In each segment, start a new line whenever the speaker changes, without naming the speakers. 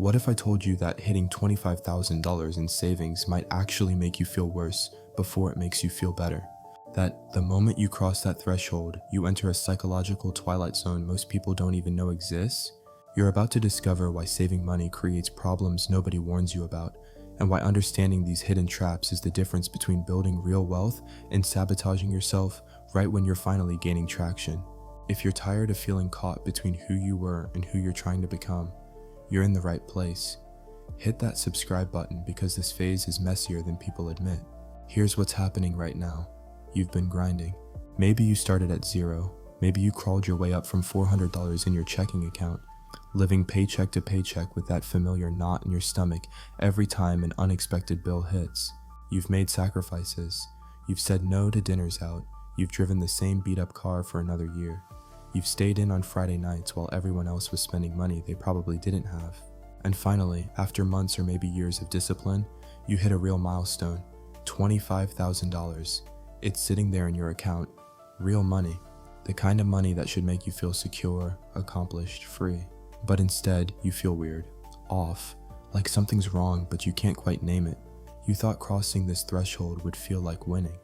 What if I told you that hitting $25,000 in savings might actually make you feel worse before it makes you feel better? That the moment you cross that threshold, you enter a psychological twilight zone most people don't even know exists? You're about to discover why saving money creates problems nobody warns you about, and why understanding these hidden traps is the difference between building real wealth and sabotaging yourself right when you're finally gaining traction. If you're tired of feeling caught between who you were and who you're trying to become, you're in the right place. Hit that subscribe button because this phase is messier than people admit. Here's what's happening right now. You've been grinding. Maybe you started at zero. Maybe you crawled your way up from $400 in your checking account, living paycheck to paycheck with that familiar knot in your stomach every time an unexpected bill hits. You've made sacrifices. You've said no to dinners out. You've driven the same beat-up car for another year. You've stayed in on Friday nights while everyone else was spending money they probably didn't have. And finally, after months or maybe years of discipline, you hit a real milestone, $25,000. It's sitting there in your account, real money, the kind of money that should make you feel secure, accomplished, free. But instead, you feel weird, off, like something's wrong but you can't quite name it. You thought crossing this threshold would feel like winning,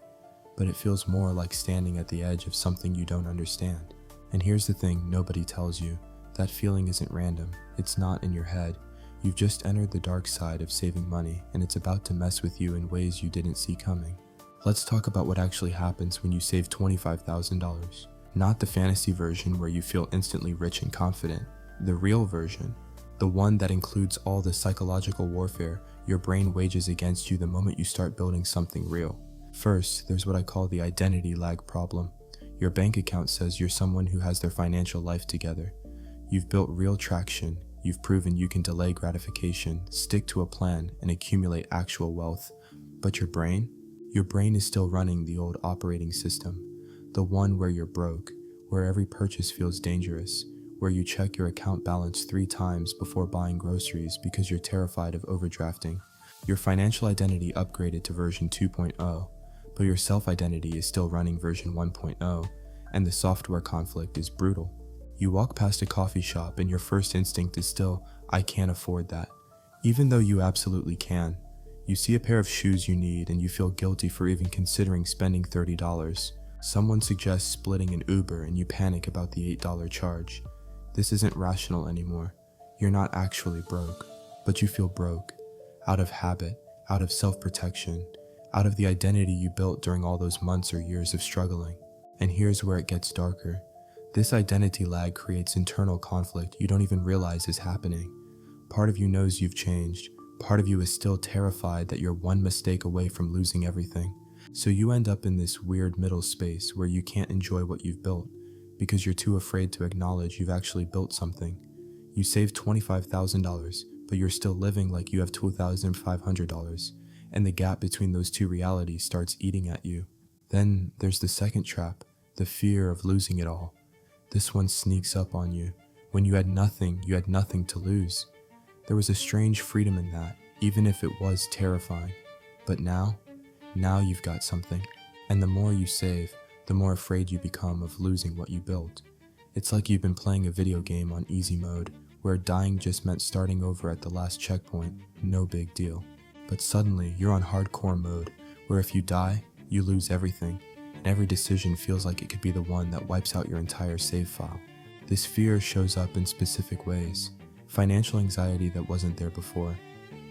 but it feels more like standing at the edge of something you don't understand. And here's the thing nobody tells you, that feeling isn't random, it's not in your head. You've just entered the dark side of saving money, and it's about to mess with you in ways you didn't see coming. Let's talk about what actually happens when you save $25,000. Not the fantasy version where you feel instantly rich and confident, the real version, the one that includes all the psychological warfare your brain wages against you the moment you start building something real. First, there's what I call the identity lag problem. Your bank account says you're someone who has their financial life together. You've built real traction, you've proven you can delay gratification, stick to a plan, and accumulate actual wealth. But your brain? Your brain is still running the old operating system, the one where you're broke, where every purchase feels dangerous, where you check your account balance 3 times before buying groceries because you're terrified of overdrafting. Your financial identity upgraded to version 2.0, but your self-identity is still running version 1.0, and the software conflict is brutal. You walk past a coffee shop and your first instinct is still, I can't afford that, even though you absolutely can. You see a pair of shoes you need and you feel guilty for even considering spending $30. Someone suggests splitting an Uber and you panic about the $8 charge. This isn't rational anymore. You're not actually broke, but you feel broke, out of habit, out of self-protection, out of the identity you built during all those months or years of struggling. And here's where it gets darker. This identity lag creates internal conflict you don't even realize is happening. Part of you knows you've changed. Part of you is still terrified that you're one mistake away from losing everything. So you end up in this weird middle space where you can't enjoy what you've built because you're too afraid to acknowledge you've actually built something. You saved $25,000, but you're still living like you have $2,500. And the gap between those two realities starts eating at you. Then there's the second trap, the fear of losing it all. This one sneaks up on you. When you had nothing to lose. There was a strange freedom in that, even if it was terrifying. But now you've got something. And the more you save, the more afraid you become of losing what you built. It's like you've been playing a video game on easy mode, where dying just meant starting over at the last checkpoint, no big deal. But suddenly, you're on hardcore mode, where if you die, you lose everything, and every decision feels like it could be the one that wipes out your entire save file. This fear shows up in specific ways. Financial anxiety that wasn't there before.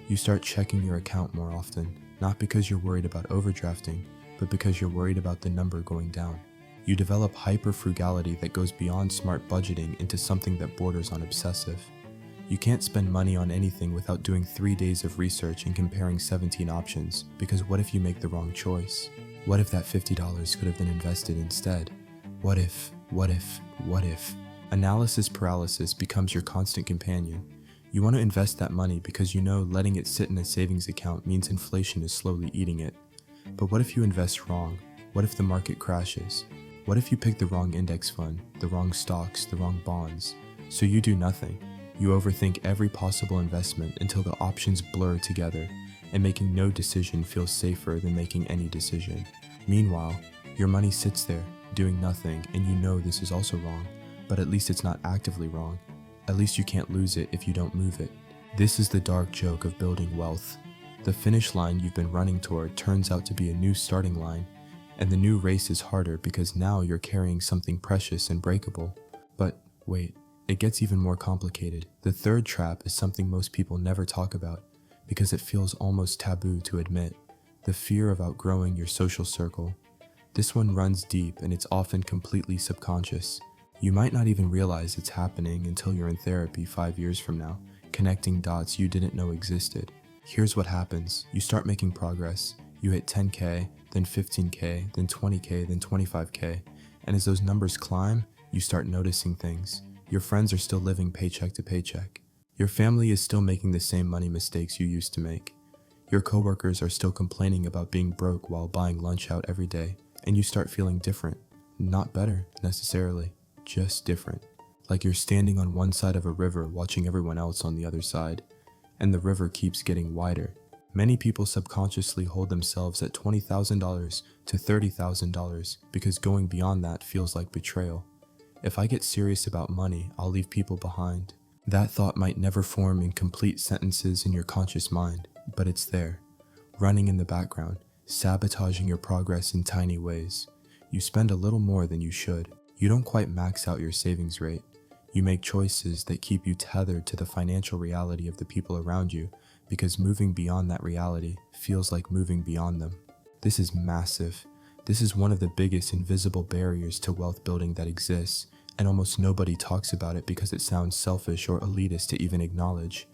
You start checking your account more often, not because you're worried about overdrafting, but because you're worried about the number going down. You develop hyper-frugality that goes beyond smart budgeting into something that borders on obsessive. You can't spend money on anything without doing 3 days of research and comparing 17 options, because what if you make the wrong choice? What if that $50 could have been invested instead? What if? Analysis paralysis becomes your constant companion. You want to invest that money because you know letting it sit in a savings account means inflation is slowly eating it. But what if you invest wrong? What if the market crashes? What if you pick the wrong index fund, the wrong stocks, the wrong bonds? So you do nothing. You overthink every possible investment until the options blur together, and making no decision feels safer than making any decision. Meanwhile, your money sits there, doing nothing, and you know this is also wrong, but at least it's not actively wrong. At least you can't lose it if you don't move it. This is the dark joke of building wealth. The finish line you've been running toward turns out to be a new starting line, and the new race is harder because now you're carrying something precious and breakable. But wait, it gets even more complicated. The third trap is something most people never talk about because it feels almost taboo to admit: the fear of outgrowing your social circle. This one runs deep and it's often completely subconscious. You might not even realize it's happening until you're in therapy 5 years from now, connecting dots you didn't know existed. Here's what happens. You start making progress. You hit 10K, then 15K, then 20K, then 25K. And as those numbers climb, you start noticing things. Your friends are still living paycheck to paycheck. Your family is still making the same money mistakes you used to make. Your coworkers are still complaining about being broke while buying lunch out every day. And you start feeling different. Not better, necessarily. Just different. Like you're standing on one side of a river watching everyone else on the other side. And the river keeps getting wider. Many people subconsciously hold themselves at $20,000 to $30,000 because going beyond that feels like betrayal. If I get serious about money, I'll leave people behind. That thought might never form in complete sentences in your conscious mind, but it's there, running in the background, sabotaging your progress in tiny ways. You spend a little more than you should. You don't quite max out your savings rate. You make choices that keep you tethered to the financial reality of the people around you because moving beyond that reality feels like moving beyond them. This is massive. This is one of the biggest invisible barriers to wealth building that exists, and almost nobody talks about it because it sounds selfish or elitist to even acknowledge.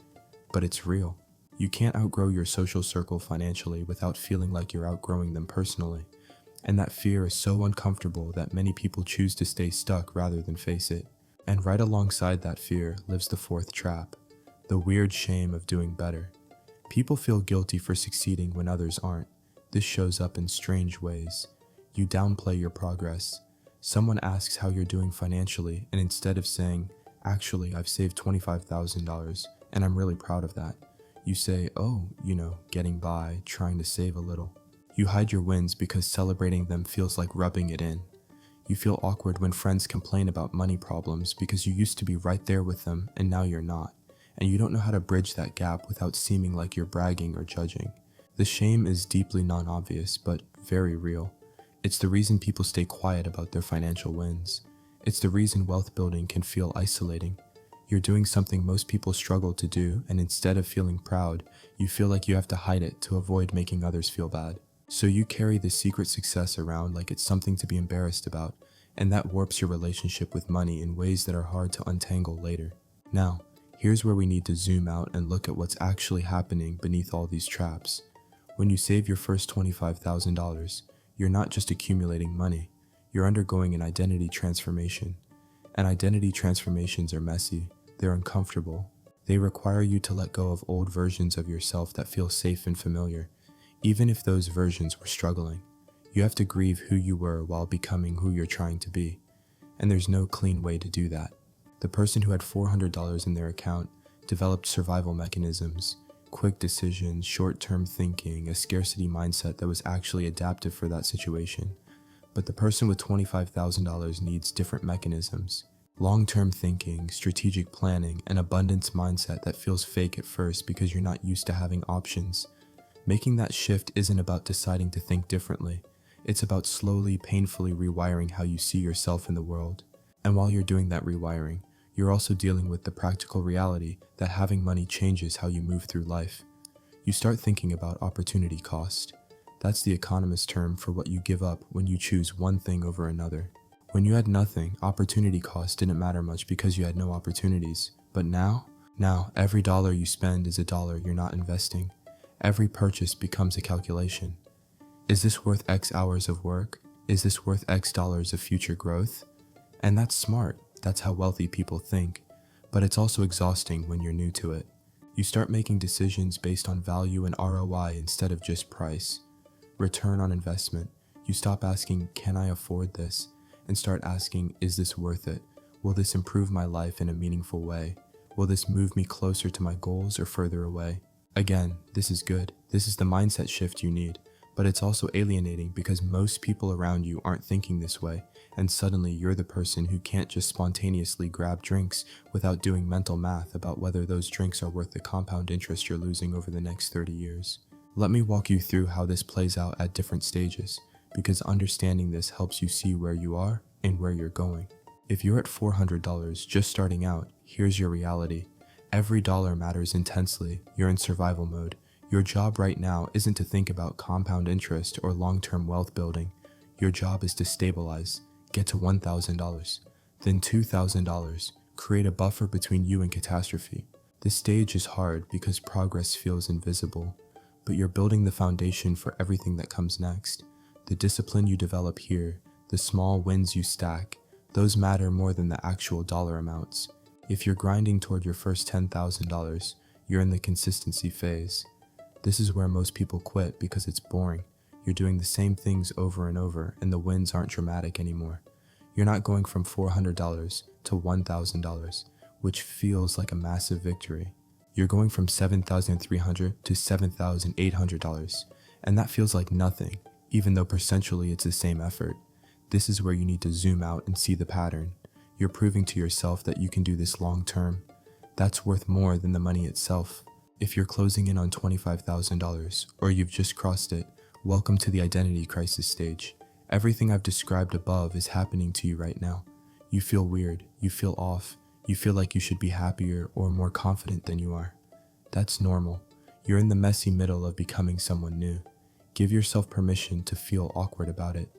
But it's real. You can't outgrow your social circle financially without feeling like you're outgrowing them personally. And that fear is so uncomfortable that many people choose to stay stuck rather than face it. And right alongside that fear lives the fourth trap, the weird shame of doing better. People feel guilty for succeeding when others aren't. This shows up in strange ways. You downplay your progress. Someone asks how you're doing financially, and instead of saying, "Actually, I've saved $25,000, and I'm really proud of that," you say, "Oh, getting by, trying to save a little." You hide your wins because celebrating them feels like rubbing it in. You feel awkward when friends complain about money problems because you used to be right there with them and now you're not, and you don't know how to bridge that gap without seeming like you're bragging or judging. The shame is deeply non-obvious, but very real. It's the reason people stay quiet about their financial wins. It's the reason wealth building can feel isolating. You're doing something most people struggle to do, and instead of feeling proud, you feel like you have to hide it to avoid making others feel bad. So you carry the secret success around like it's something to be embarrassed about, and that warps your relationship with money in ways that are hard to untangle later. Now, here's where we need to zoom out and look at what's actually happening beneath all these traps. When you save your first $25,000, you're not just accumulating money, you're undergoing an identity transformation. And identity transformations are messy, they're uncomfortable. They require you to let go of old versions of yourself that feel safe and familiar, even if those versions were struggling. You have to grieve who you were while becoming who you're trying to be. And there's no clean way to do that. The person who had $400 in their account developed survival mechanisms, quick decisions, short-term thinking, a scarcity mindset that was actually adaptive for that situation. But the person with $25,000 needs different mechanisms. Long-term thinking, strategic planning, an abundance mindset that feels fake at first because you're not used to having options. Making that shift isn't about deciding to think differently. It's about slowly, painfully rewiring how you see yourself in the world. And while you're doing that rewiring, you're also dealing with the practical reality that having money changes how you move through life. You start thinking about opportunity cost. That's the economist term for what you give up when you choose one thing over another. When you had nothing, opportunity cost didn't matter much because you had no opportunities. But now, every dollar you spend is a dollar you're not investing. Every purchase becomes a calculation. Is this worth X hours of work? Is this worth X dollars of future growth? And that's smart. That's how wealthy people think. But it's also exhausting when you're new to it. You start making decisions based on value and ROI instead of just price. Return on investment. You stop asking, "Can I afford this?" and start asking, "Is this worth it? Will this improve my life in a meaningful way? Will this move me closer to my goals or further away?" Again, this is good. This is the mindset shift you need. But it's also alienating because most people around you aren't thinking this way, and suddenly you're the person who can't just spontaneously grab drinks without doing mental math about whether those drinks are worth the compound interest you're losing over the next 30 years. Let me walk you through how this plays out at different stages, because understanding this helps you see where you are and where you're going. If you're at $400 just starting out, here's your reality. Every dollar matters intensely. You're in survival mode. Your job right now isn't to think about compound interest or long-term wealth building. Your job is to stabilize, get to $1,000, then $2,000, create a buffer between you and catastrophe. This stage is hard because progress feels invisible, but you're building the foundation for everything that comes next. The discipline you develop here, the small wins you stack, those matter more than the actual dollar amounts. If you're grinding toward your first $10,000, you're in the consistency phase. This is where most people quit because it's boring. You're doing the same things over and over, and the wins aren't dramatic anymore. You're not going from $400 to $1,000, which feels like a massive victory. You're going from $7,300 to $7,800, and that feels like nothing, even though percentually it's the same effort. This is where you need to zoom out and see the pattern. You're proving to yourself that you can do this long term. That's worth more than the money itself. If you're closing in on $25,000, or you've just crossed it, welcome to the identity crisis stage. Everything I've described above is happening to you right now. You feel weird, you feel off, you feel like you should be happier or more confident than you are. That's normal. You're in the messy middle of becoming someone new. Give yourself permission to feel awkward about it.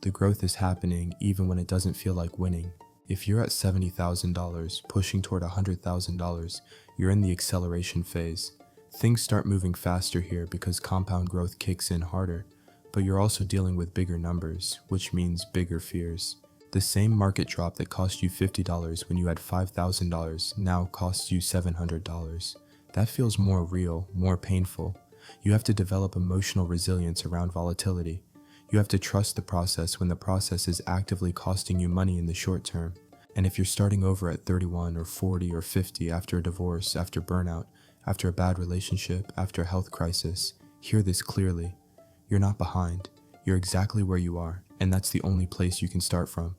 The growth is happening even when it doesn't feel like winning. If you're at $70,000, pushing toward $100,000, you're in the acceleration phase. Things start moving faster here because compound growth kicks in harder, but you're also dealing with bigger numbers, which means bigger fears. The same market drop that cost you $50 when you had $5,000 now costs you $700. That feels more real, more painful. You have to develop emotional resilience around volatility. You have to trust the process when the process is actively costing you money in the short term. And if you're starting over at 31 or 40 or 50 after a divorce, after burnout, after a bad relationship, after a health crisis, hear this clearly. You're not behind. You're exactly where you are, and that's the only place you can start from.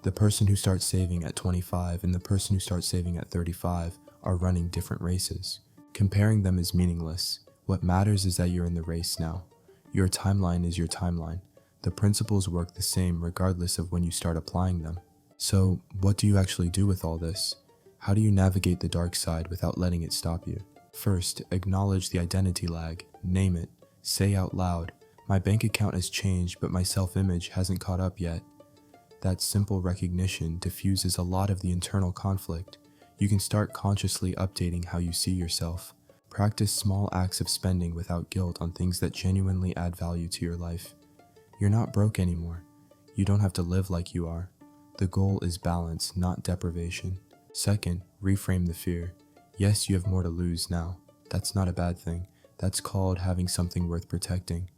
The person who starts saving at 25 and the person who starts saving at 35 are running different races. Comparing them is meaningless. What matters is that you're in the race now. Your timeline is your timeline. The principles work the same regardless of when you start applying them. So, what do you actually do with all this? How do you navigate the dark side without letting it stop you? First, acknowledge the identity lag. Name it. Say out loud, "My bank account has changed, but my self-image hasn't caught up yet." That simple recognition diffuses a lot of the internal conflict. You can start consciously updating how you see yourself. Practice small acts of spending without guilt on things that genuinely add value to your life. You're not broke anymore. You don't have to live like you are. The goal is balance, not deprivation. Second, reframe the fear. Yes, you have more to lose now. That's not a bad thing. That's called having something worth protecting.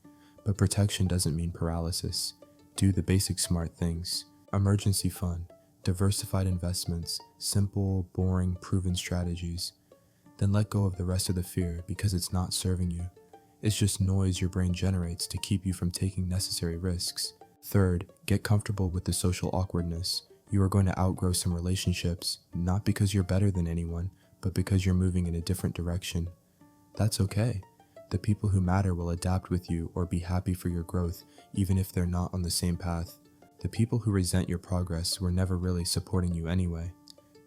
But protection doesn't mean paralysis. Do the basic smart things. Emergency fund, diversified investments, simple, boring, proven strategies. Then let go of the rest of the fear because it's not serving you. It's just noise your brain generates to keep you from taking necessary risks. Third, get comfortable with the social awkwardness. You are going to outgrow some relationships, not because you're better than anyone, but because you're moving in a different direction. That's okay. The people who matter will adapt with you or be happy for your growth, even if they're not on the same path. The people who resent your progress were never really supporting you anyway.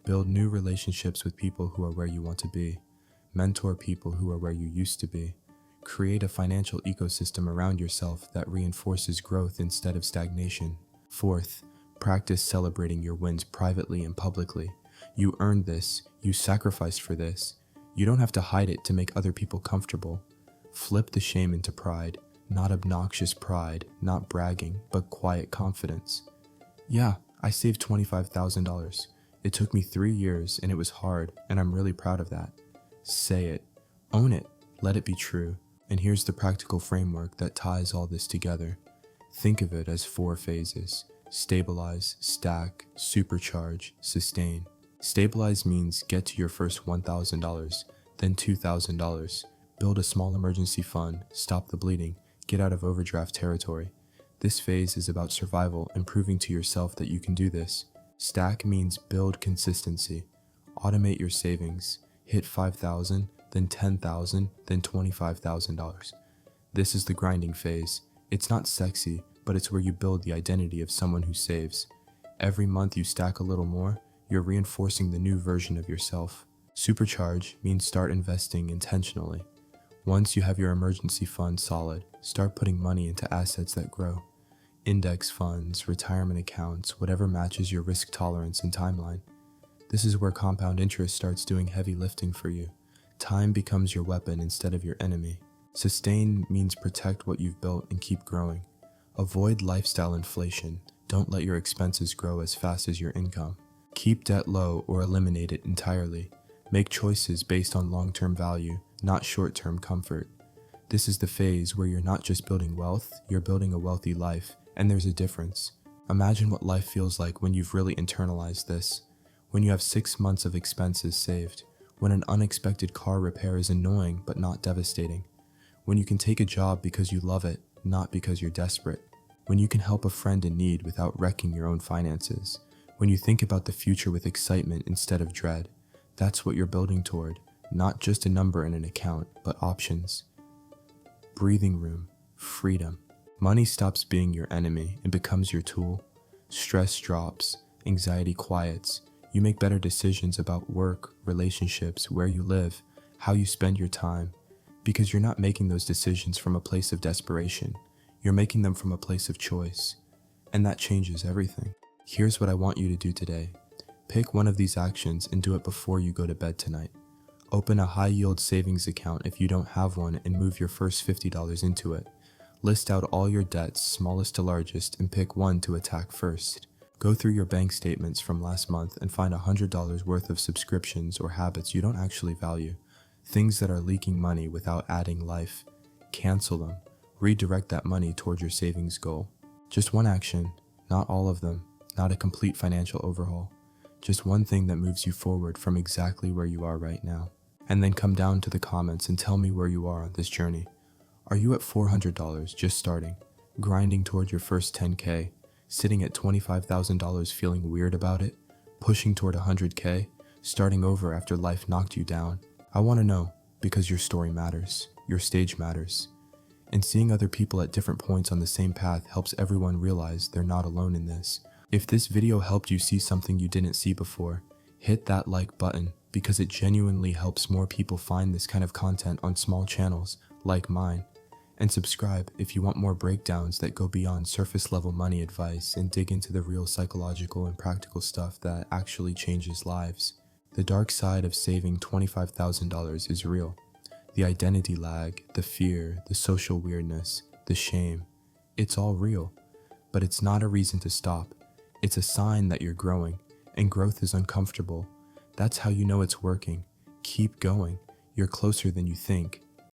Build new relationships with people who are where you want to be. Mentor people who are where you used to be. Create a financial ecosystem around yourself that reinforces growth instead of stagnation. Fourth, practice celebrating your wins privately and publicly. You earned this. You sacrificed for this. You don't have to hide it to make other people comfortable. Flip the shame into pride. Not obnoxious pride, not bragging, but quiet confidence. Yeah, I saved $25,000. It took me 3 years and it was hard, and I'm really proud of that. Say it. Own it. Let it be true. And here's the practical framework that ties all this together. Think of it as 4 phases. Stabilize, stack, supercharge, sustain. Stabilize means get to your first $1,000, then $2,000. Build a small emergency fund, stop the bleeding, get out of overdraft territory. This phase is about survival and proving to yourself that you can do this. Stack means build consistency. Automate your savings. Hit $5,000, then $10,000, then $25,000. This is the grinding phase. It's not sexy, but it's where you build the identity of someone who saves. Every month you stack a little more, you're reinforcing the new version of yourself. Supercharge means start investing intentionally. Once you have your emergency fund solid, start putting money into assets that grow. Index funds, retirement accounts, whatever matches your risk tolerance and timeline. This is where compound interest starts doing heavy lifting for you. Time becomes your weapon instead of your enemy. Sustain means protect what you've built and keep growing. Avoid lifestyle inflation. Don't let your expenses grow as fast as your income. Keep debt low or eliminate it entirely. Make choices based on long-term value, not short-term comfort. This is the phase where you're not just building wealth, you're building a wealthy life, and there's a difference. Imagine what life feels like when you've really internalized this. When you have 6 months of expenses saved. When an unexpected car repair is annoying but not devastating. When you can take a job because you love it, not because you're desperate. When you can help a friend in need without wrecking your own finances. When you think about the future with excitement instead of dread. That's what you're building toward. Not just a number in an account, but options. Breathing room. Freedom. Money stops being your enemy and becomes your tool. Stress drops. Anxiety quiets. You make better decisions about work, relationships, where you live, how you spend your time. Because you're not making those decisions from a place of desperation. You're making them from a place of choice. And that changes everything. Here's what I want you to do today. Pick one of these actions and do it before you go to bed tonight. Open a high-yield savings account if you don't have one and move your first $50 into it. List out all your debts, smallest to largest, and pick one to attack first. Go through your bank statements from last month and find $100 worth of subscriptions or habits you don't actually value. Things that are leaking money without adding life. Cancel them. Redirect that money toward your savings goal. Just one action, not all of them, not a complete financial overhaul. Just one thing that moves you forward from exactly where you are right now. And then come down to the comments and tell me where you are on this journey. Are you at $400 just starting, grinding toward your first 10K, sitting at $25,000 feeling weird about it, pushing toward 100K, starting over after life knocked you down? I want to know, because your story matters, your stage matters. And seeing other people at different points on the same path helps everyone realize they're not alone in this. If this video helped you see something you didn't see before, hit that like button because it genuinely helps more people find this kind of content on small channels like mine. And subscribe if you want more breakdowns that go beyond surface level money advice and dig into the real psychological and practical stuff that actually changes lives. The dark side of saving $25,000 is real. The identity lag, the fear, the social weirdness, the shame, it's all real. But it's not a reason to stop. It's a sign that you're growing, and growth is uncomfortable. That's how you know it's working. Keep going. You're closer than you think.